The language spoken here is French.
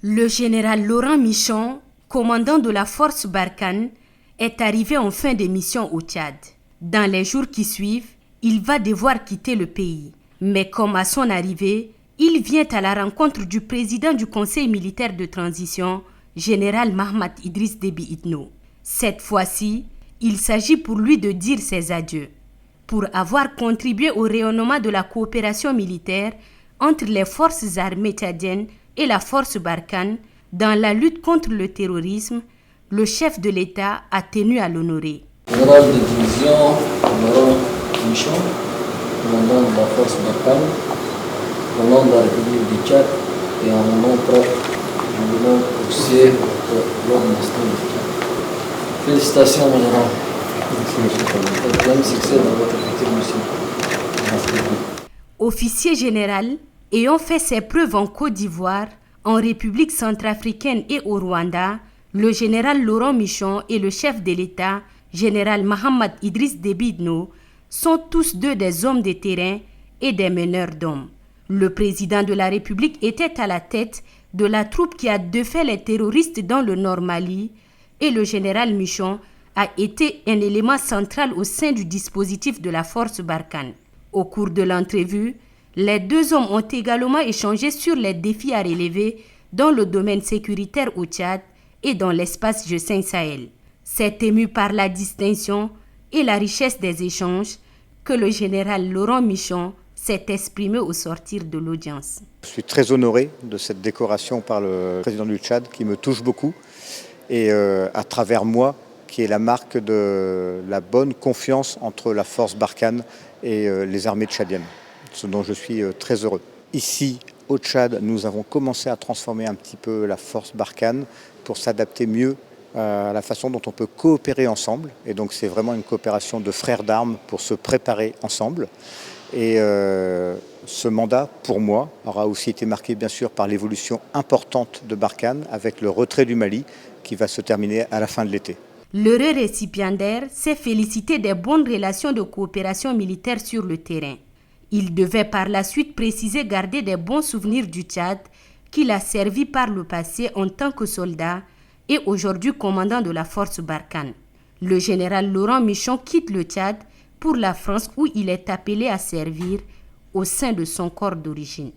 Le général Laurent Michon, commandant de la force Barkhane, est arrivé en fin de mission au Tchad. Dans les jours qui suivent, il va devoir quitter le pays. Mais comme à son arrivée, il vient à la rencontre du président du Conseil militaire de transition, général Mahamat Idriss Déby Itno. Cette fois-ci, il s'agit pour lui de dire ses adieux. Pour avoir contribué au rayonnement de la coopération militaire entre les forces armées tchadiennes et la force Barkhane dans la lutte contre le terrorisme, le chef de l'État a tenu à l'honorer. Général de division Laurent Michon, commandant de la force Barkhane, au nom de la République du Tchad et en mon nom propre, je demande officier de l'ordre national du Tchad. Félicitations, mon général. Merci, monsieur le président. Plein de succès dans votre future mission. Merci beaucoup. Officier général, ayant fait ses preuves en Côte d'Ivoire, en République centrafricaine et au Rwanda, le général Laurent Michon et le chef de l'État, général Mahamat Idriss Déby Itno, sont tous deux des hommes de terrain et des meneurs d'hommes. Le président de la République était à la tête de la troupe qui a défait les terroristes dans le Nord Mali et le général Michon a été un élément central au sein du dispositif de la force Barkhane. Au cours de l'entrevue, les deux hommes ont également échangé sur les défis à relever dans le domaine sécuritaire au Tchad et dans l'espace G5 Sahel. C'est ému par la distinction et la richesse des échanges que le général Laurent Michon s'est exprimé au sortir de l'audience. Je suis très honoré de cette décoration par le président du Tchad qui me touche beaucoup et à travers moi qui est la marque de la bonne confiance entre la force Barkhane et les armées tchadiennes, ce dont je suis très heureux. Ici, au Tchad, nous avons commencé à transformer un petit peu la force Barkhane pour s'adapter mieux à la façon dont on peut coopérer ensemble. Et donc c'est vraiment une coopération de frères d'armes pour se préparer ensemble. Et ce mandat, pour moi, aura aussi été marqué bien sûr par l'évolution importante de Barkhane avec le retrait du Mali qui va se terminer à la fin de l'été. L'heureux récipiendaire s'est félicité des bonnes relations de coopération militaire sur le terrain. Il devait par la suite préciser garder des bons souvenirs du Tchad qu'il a servi par le passé en tant que soldat et aujourd'hui commandant de la force Barkhane. Le général Laurent Michon quitte le Tchad pour la France où il est appelé à servir au sein de son corps d'origine.